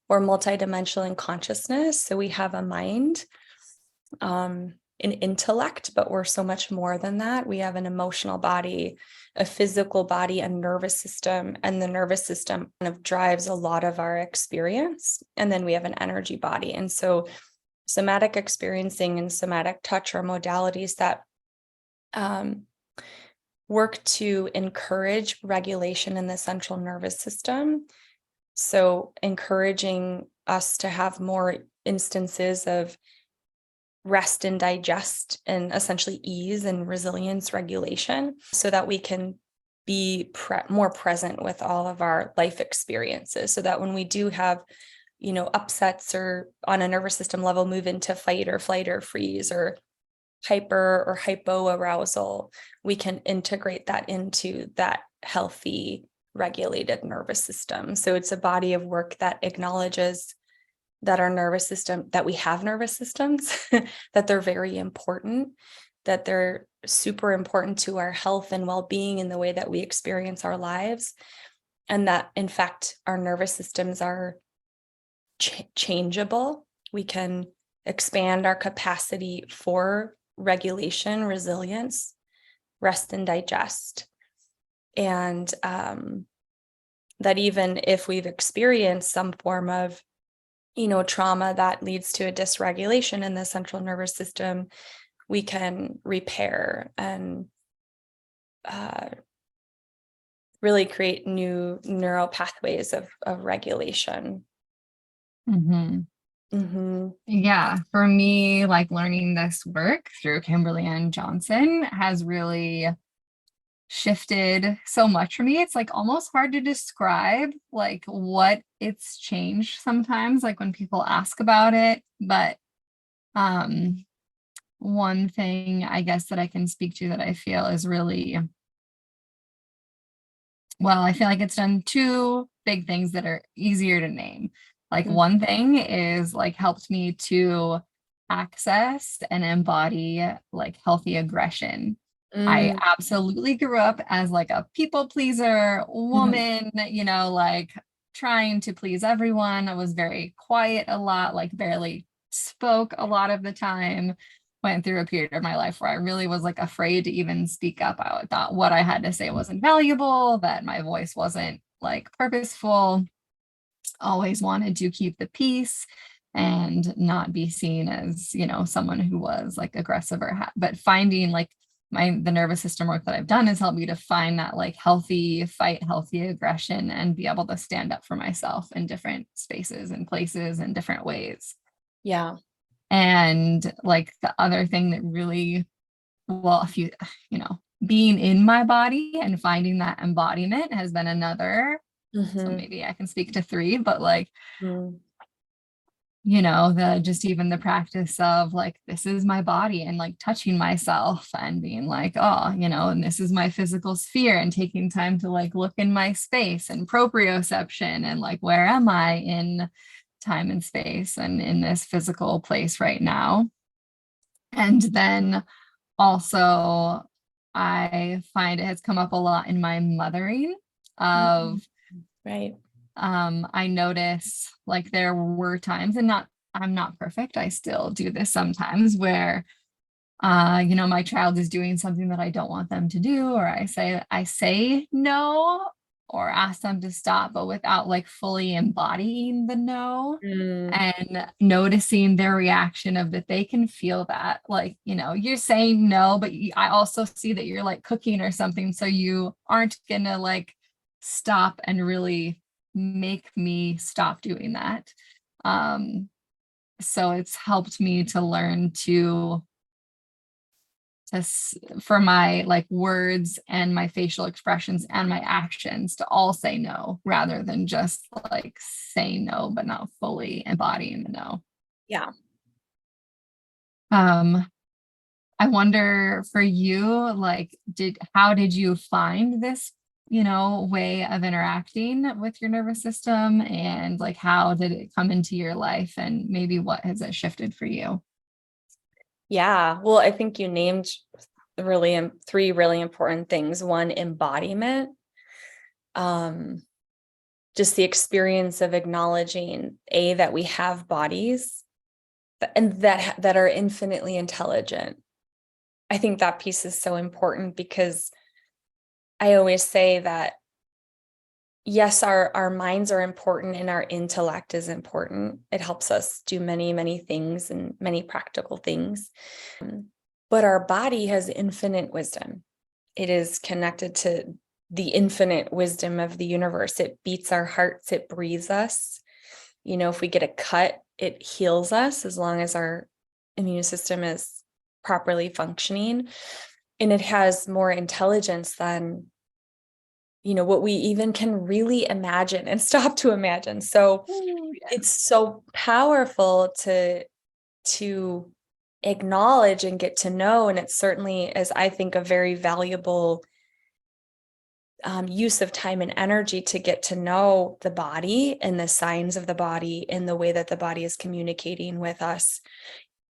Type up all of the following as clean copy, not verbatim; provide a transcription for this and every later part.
or multidimensional in consciousness. So we have a mind, an intellect, but we're so much more than that. We have an emotional body, a physical body, a nervous system, and the nervous system kind of drives a lot of our experience. And then we have an energy body. And so somatic experiencing and somatic touch are modalities that work to encourage regulation in the central nervous system. So encouraging us to have more instances of rest and digest and essentially ease and resilience regulation so that we can be more present with all of our life experiences, so that when we do have, upsets or on a nervous system level move into fight or flight or freeze or hyper or hypo arousal, we can integrate that into that healthy, regulated nervous system. So it's a body of work that acknowledges that our nervous system, that we have nervous systems, that they're very important, that they're super important to our health and well-being in the way that we experience our lives. And that, in fact, our nervous systems are changeable. We can expand our capacity for regulation, resilience, rest and digest. And that even if we've experienced some form of trauma that leads to a dysregulation in the central nervous system, we can repair and really create new neural pathways of regulation. Mm-hmm. Mm-hmm. Yeah, for me, like learning this work through Kimberly Ann Johnson has really shifted so much for me. It's like almost hard to describe like what it's changed sometimes, like when people ask about it. But one thing I guess that I can speak to that I feel is really, well, I feel like it's done two big things that are easier to name. Like one thing is like helped me to access and embody like healthy aggression. I absolutely grew up as like a people pleaser woman, like trying to please everyone. I was very quiet a lot, like barely spoke a lot of the time. Went through a period of my life where I really was like afraid to even speak up. I thought what I had to say wasn't valuable, that my voice wasn't like purposeful. Always wanted to keep the peace and not be seen as, someone who was like aggressive but finding like the nervous system work that I've done has helped me to find that like healthy fight, healthy aggression, and be able to stand up for myself in different spaces and places in different ways. Yeah. And like the other thing that really, well, if you, being in my body and finding that embodiment has been another. So maybe I can speak to three, but like, even the practice of like, this is my body and like touching myself and being like, oh, and this is my physical sphere, and taking time to like look in my space and proprioception and like, where am I in time and space and in this physical place right now. And then also I find it has come up a lot in my mothering of right. I notice like there were times, and I'm not perfect, I still do this sometimes, where my child is doing something that I don't want them to do, or I say no or ask them to stop, but without like fully embodying the no and noticing their reaction of that they can feel that, like, you're saying no, but I also see that you're like cooking or something, so you aren't gonna like stop and really make me stop doing that. So it's helped me to learn for my like words and my facial expressions and my actions to all say no, rather than just like saying no but not fully embodying the no. Yeah. I wonder for you, like, how did you find this, way of interacting with your nervous system, and like how did it come into your life, and maybe what has it shifted for you? Yeah. Well, I think you named three really important things. One, embodiment. just the experience of acknowledging that we have bodies and that are infinitely intelligent. I think that piece is so important, because I always say that, yes, our minds are important and our intellect is important. It helps us do many, many things and many practical things. But our body has infinite wisdom. It is connected to the infinite wisdom of the universe. It beats our hearts, it breathes us. If we get a cut, it heals us as long as our immune system is properly functioning. And it has more intelligence than, what we even can really imagine and stop to imagine. So it's so powerful to acknowledge and get to know. And it's certainly, as I think, a very valuable use of time and energy to get to know the body and the signs of the body and the way that the body is communicating with us,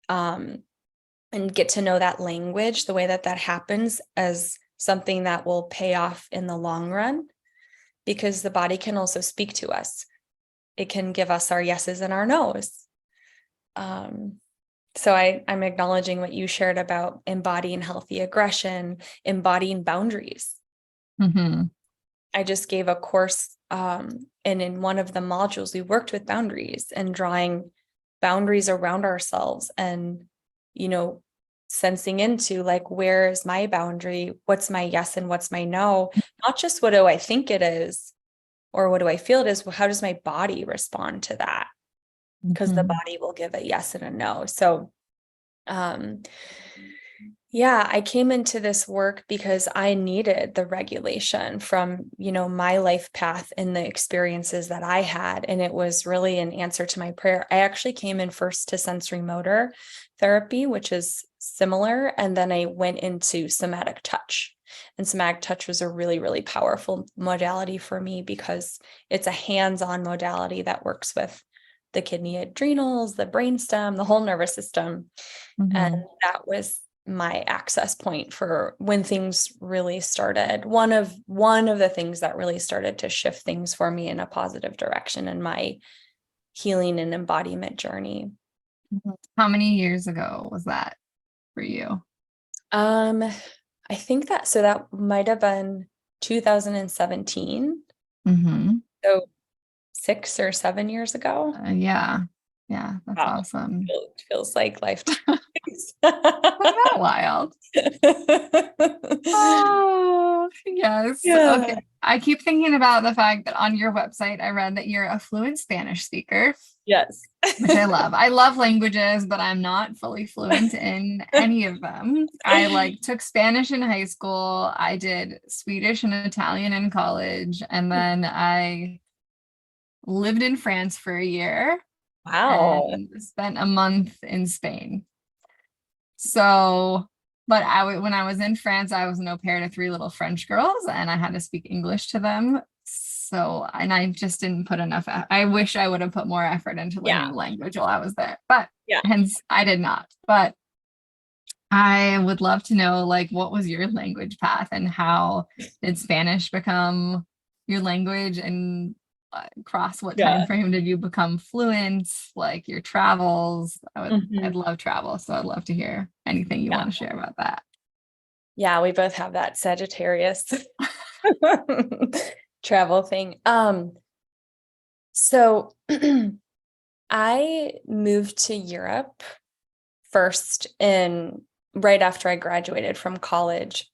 and get to know that language, the way that happens, as something that will pay off in the long run, because the body can also speak to us. It can give us our yeses and our nos. So I'm acknowledging what you shared about embodying healthy aggression, embodying boundaries. Mm-hmm. I just gave a course, and in one of the modules, we worked with boundaries and drawing boundaries around ourselves, and, sensing into, like, where is my boundary? What's my yes and what's my no? Not just what do I think it is or what do I feel it is? Well, how does my body respond to that? Because the body will give a yes and a no. So, yeah, I came into this work because I needed the regulation from, my life path and the experiences that I had. And it was really an answer to my prayer. I actually came in first to sensory motor therapy, which is similar. And then I went into somatic touch. And somatic touch was a really, really powerful modality for me, because it's a hands-on modality that works with the kidney, adrenals, the brainstem, the whole nervous system. And that was my access point for when things really started. One of the things that really started to shift things for me in a positive direction in my healing and embodiment journey. How many years ago was that for you? I think that might have been 2017. So 6 or 7 years ago. Yeah, that's Wow. awesome. It feels like lifetimes. Isn't that wild? Oh, yes. Yeah. Okay. I keep thinking about the fact that on your website, I read that you're a fluent Spanish speaker. Yes. Which I love. I love languages, but I'm not fully fluent in any of them. I took Spanish in high school. I did Swedish and Italian in college. And then I lived in France for a year. Wow. And spent a month in Spain. So, but when I was in France, I was an au pair to 3 little French girls, and I had to speak English to them. So, and I just didn't put enough. I wish I would have put more effort into learning the language while I was there, but hence I did not. But I would love to know, what was your language path, and how did Spanish become your language, and across what time frame did you become fluent? Your travels. I'd love travel, so I'd love to hear anything you want to share about that. Yeah, we both have that Sagittarius travel thing. So I moved to Europe first right after I graduated from college.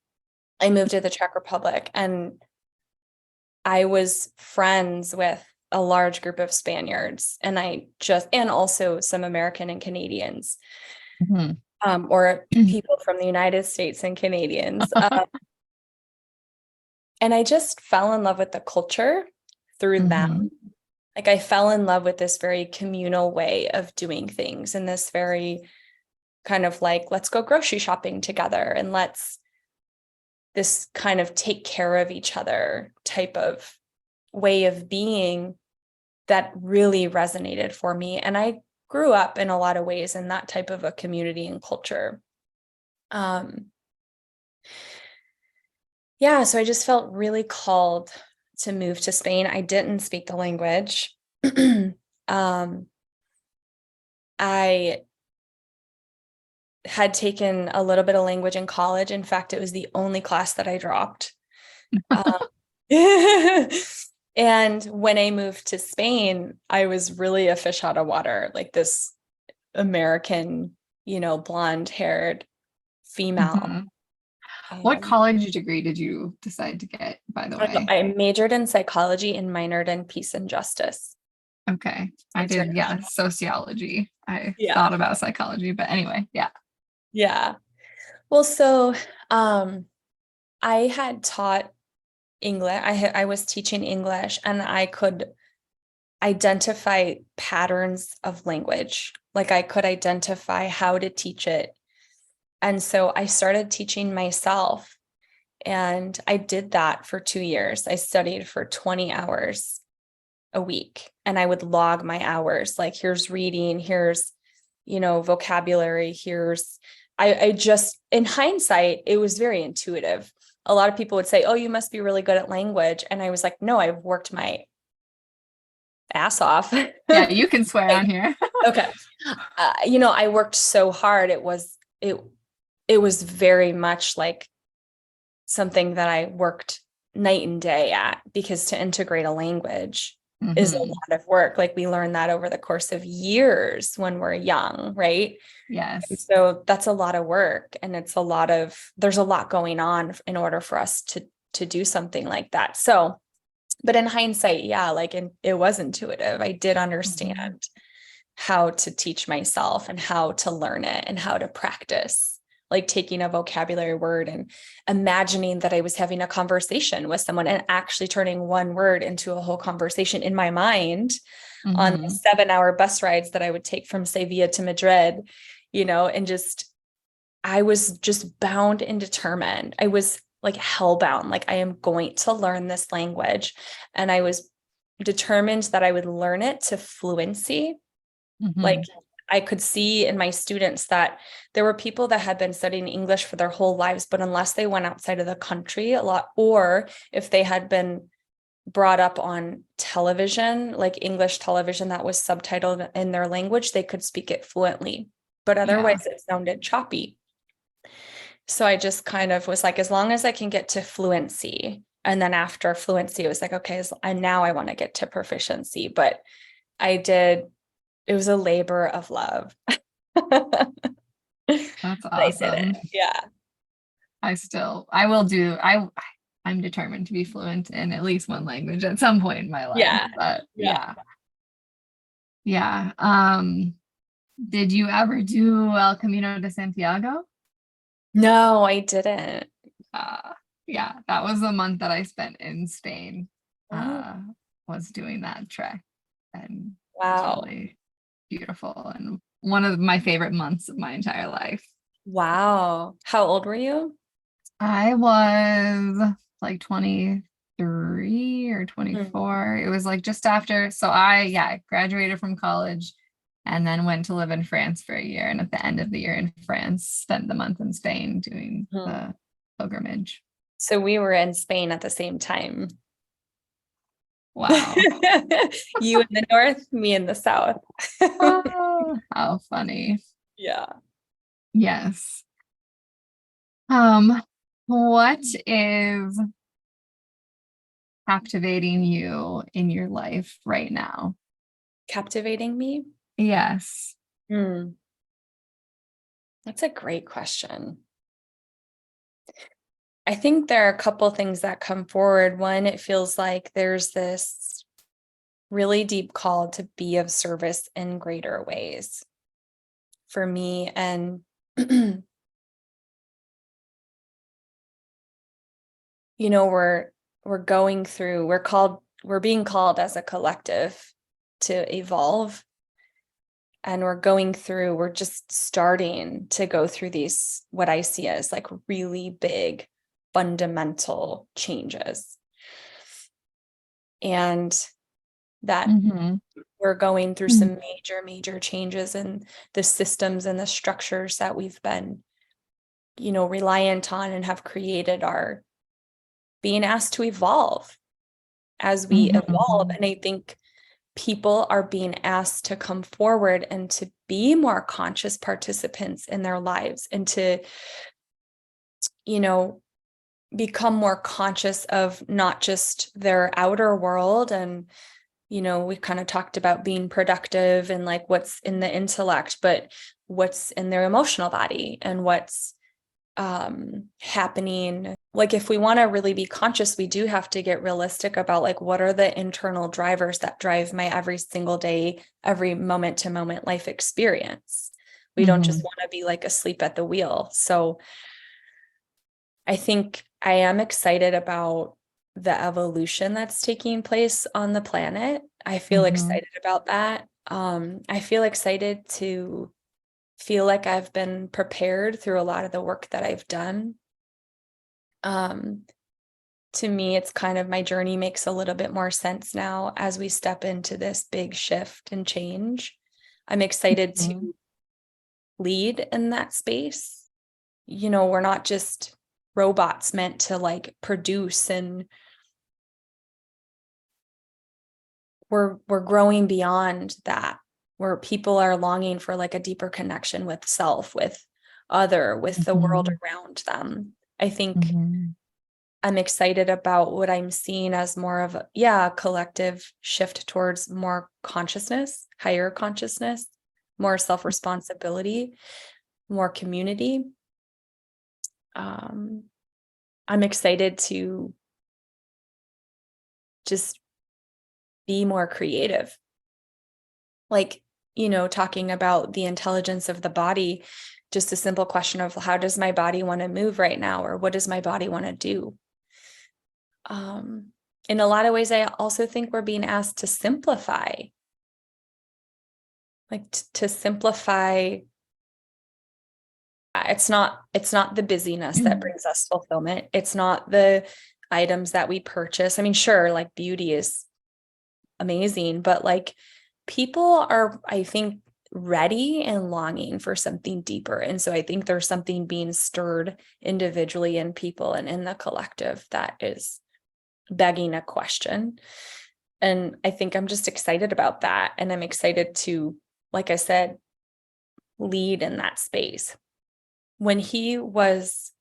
I moved to the Czech Republic, and I was friends with a large group of Spaniards, and also some American and Canadians, or people from the United States and Canadians. And I just fell in love with the culture through them. I fell in love with this very communal way of doing things, and this very kind of let's go grocery shopping together, and this kind of take care of each other type of way of being that really resonated for me. And I grew up in a lot of ways in that type of a community and culture. So I just felt really called to move to Spain. I didn't speak the language. I had taken a little bit of language in college. In fact, it was the only class that I dropped. And when I moved to Spain, I was really a fish out of water, like this American, blonde haired female. What college degree did you decide to get, by the way? I majored in psychology and minored in peace and justice. Okay. I did, sociology. I thought about psychology, but anyway, yeah. Yeah. Well, so I had taught English. I was teaching English, and I could identify patterns of language. Like I could identify how to teach it. And so I started teaching myself, and I did that for 2 years. I studied for 20 hours a week, and I would log my hours. Like, here's reading, here's, vocabulary, I just, in hindsight, it was very intuitive. A lot of people would say, oh, you must be really good at language. And I was like, no, I've worked my ass off. Yeah, you can swear on here. Okay. I worked so hard. It was very much like something that I worked night and day at, because to integrate a language is a lot of work. Like, we learn that over the course of years when we're young, right? Yes. And so that's a lot of work, and there's a lot going on in order for us to do something like that. So, but in hindsight, it was intuitive. I did understand how to teach myself and how to learn it and how to practice, like taking a vocabulary word and imagining that I was having a conversation with someone and actually turning one word into a whole conversation in my mind on the 7-hour bus rides that I would take from Sevilla to Madrid, and I was just bound and determined. I was like hellbound, like, I am going to learn this language. And I was determined that I would learn it to fluency. Like, I could see in my students that there were people that had been studying English for their whole lives, but unless they went outside of the country a lot, or if they had been brought up on television, like English television that was subtitled in their language, they could speak it fluently, but otherwise it sounded choppy. So I just kind of was like, as long as I can get to fluency, and then after fluency, it was like, okay, and now I want to get to proficiency. But it was a labor of love. That's awesome. Yeah. I'm determined to be fluent in at least one language at some point in my life. Yeah. But yeah. Did you ever do El Camino de Santiago? No, I didn't. Yeah, that was the month that I spent in Spain. Was doing that trek, and wow, really beautiful, and one of my favorite months of my entire life. Wow. How old were you? I was like 23 or 24. It was like just after. So I graduated from college and then went to live in France for a year. And at the end of the year in France, spent the month in Spain doing the pilgrimage. So we were in Spain at the same time. Wow. You in the north, me in the south. Oh, how funny. Yeah. Yes. What is captivating you in your life right now? Captivating me? Yes. That's a great question. I think there are a couple things that come forward. One, it feels like there's this really deep call to be of service in greater ways for me. And we're being called as a collective to evolve. And we're just starting to go through these, what I see as like really big fundamental changes. And that we're going through some major changes in the systems and the structures that we've been, reliant on and have created, are being asked to evolve. as we evolve. Mhm. And I think people are being asked to come forward and to be more conscious participants in their lives and to, you know, become more conscious of not just their outer world. And, you know, we kind of talked about being productive and like what's in the intellect, but what's in their emotional body and what's happening. Like if we want to really be conscious, we do have to get realistic about like what are the internal drivers that drive my every single day, every moment to moment life experience. We don't just want to be like asleep at the wheel. So I think I am excited about the evolution that's taking place on the planet. I feel excited about that. I feel excited to feel like I've been prepared through a lot of the work that I've done. To me, it's kind of my journey makes a little bit more sense now as we step into this big shift and change. I'm excited to lead in that space. You know, we're not just robots meant to like produce, and we're growing beyond that, where people are longing for like a deeper connection with self, with other, with the world around them. I think I'm excited about what I'm seeing as more of a collective shift towards more consciousness, higher consciousness, more self-responsibility, more community. I'm excited to just be more creative. Like, you know, talking about the intelligence of the body, just a simple question of how does my body want to move right now? Or what does my body want to do? In a lot of ways, I also think we're being asked to simplify, like to simplify. It's not the busyness that brings us fulfillment. It's not the items that we purchase. I mean, sure, like beauty is amazing, but like people are, I think, ready and longing for something deeper. And so I think there's something being stirred individually in people and in the collective that is begging a question. And I think I'm just excited about that. And I'm excited to, like I said, lead in that space. When he was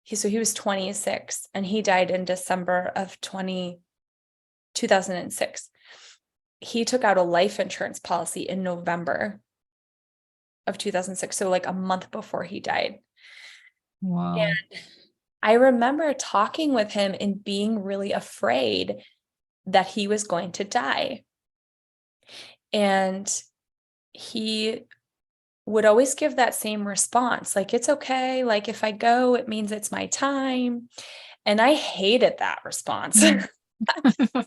26 and he died in December of 2006. He took out a life insurance policy in November of 2006. So like a month before he died. Wow. And I remember talking with him and being really afraid that he was going to die. And he would always give that same response, like, it's okay. Like, if I go, it means it's my time. And I hated that response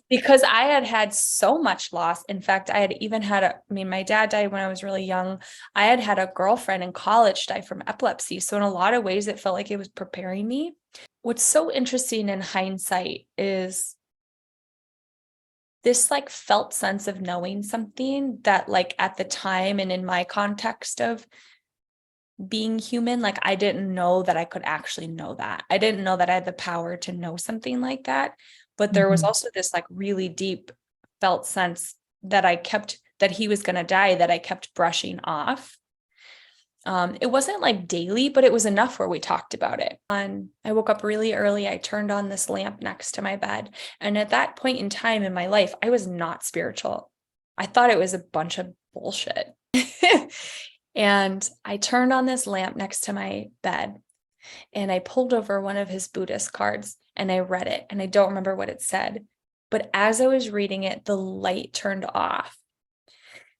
because I had had so much loss. In fact, I had even had my dad died when I was really young. I had had a girlfriend in college die from epilepsy. So in a lot of ways, it felt like it was preparing me. What's so interesting in hindsight is this like felt sense of knowing something that like at the time and in my context of being human, like I didn't know that I could actually know that. I didn't know that I had the power to know something like that. But there was also this like really deep felt sense that that he was going to die, that I kept brushing off. It wasn't like daily, but it was enough where we talked about it. And I woke up really early. I turned on this lamp next to my bed. And at that point in time in my life, I was not spiritual. I thought it was a bunch of bullshit. And I turned on this lamp next to my bed and I pulled over one of his Buddhist cards and I read it. And I don't remember what it said. But as I was reading it, the light turned off.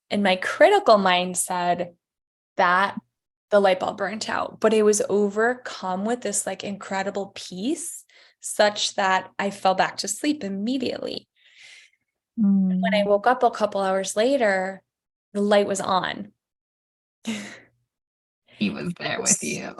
And my critical mind said that the light bulb burnt out, but it was overcome with this like incredible peace, such that I fell back to sleep immediately. When I woke up a couple hours later, the light was on. He was there with you.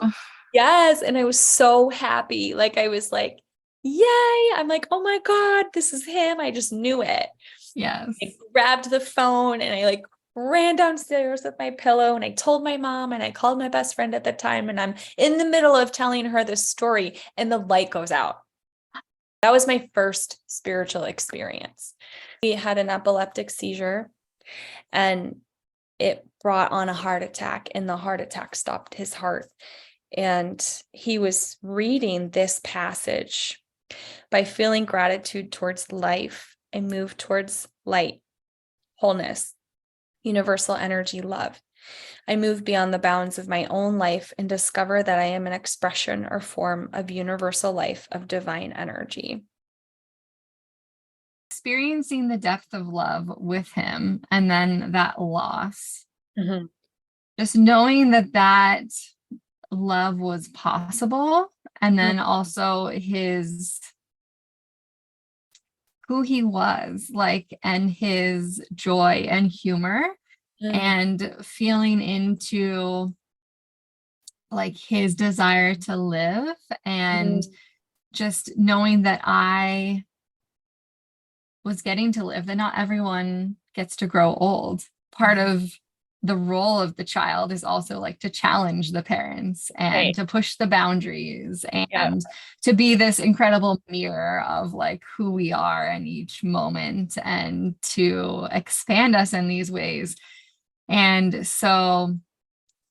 Yes. And I was so happy. Like I was like, yay. I'm like, oh my God, this is him. I just knew it. Yes. I grabbed the phone and I like ran downstairs with my pillow and I told my mom and I called my best friend at the time and I'm in the middle of telling her this story and the light goes out. That was my first spiritual experience. He had an epileptic seizure and it brought on a heart attack, and the heart attack stopped his heart. And he was reading this passage: by feeling gratitude towards life, I move towards light, wholeness, universal energy, love. I move beyond the bounds of my own life and discover that I am an expression or form of universal life, of divine energy. Experiencing the depth of love with him, and then that loss, just knowing that that love was possible, and then also who he was, like, and his joy and humor, and feeling into like his desire to live, and just knowing that I was getting to live, that not everyone gets to grow old. Part of the role of the child is also like to challenge the parents and to push the boundaries and to be this incredible mirror of like who we are in each moment, and to expand us in these ways. And so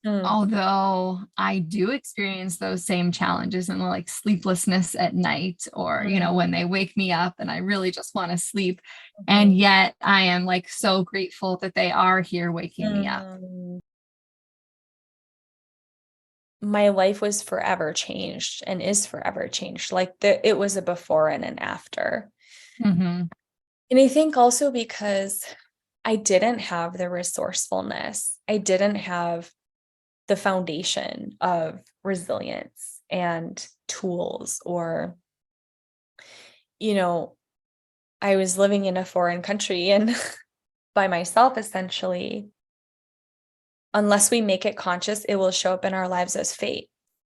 although I do experience those same challenges and like sleeplessness at night, or, you know, when they wake me up and I really just want to sleep, and yet I am like so grateful that they are here waking me up. My life was forever changed and is forever changed. Like it was a before and an after. And I think also because I didn't have the resourcefulness, I didn't have the foundation of resilience and tools, or, you know, I was living in a foreign country and by myself, essentially. Unless we make it conscious, it will show up in our lives as fate.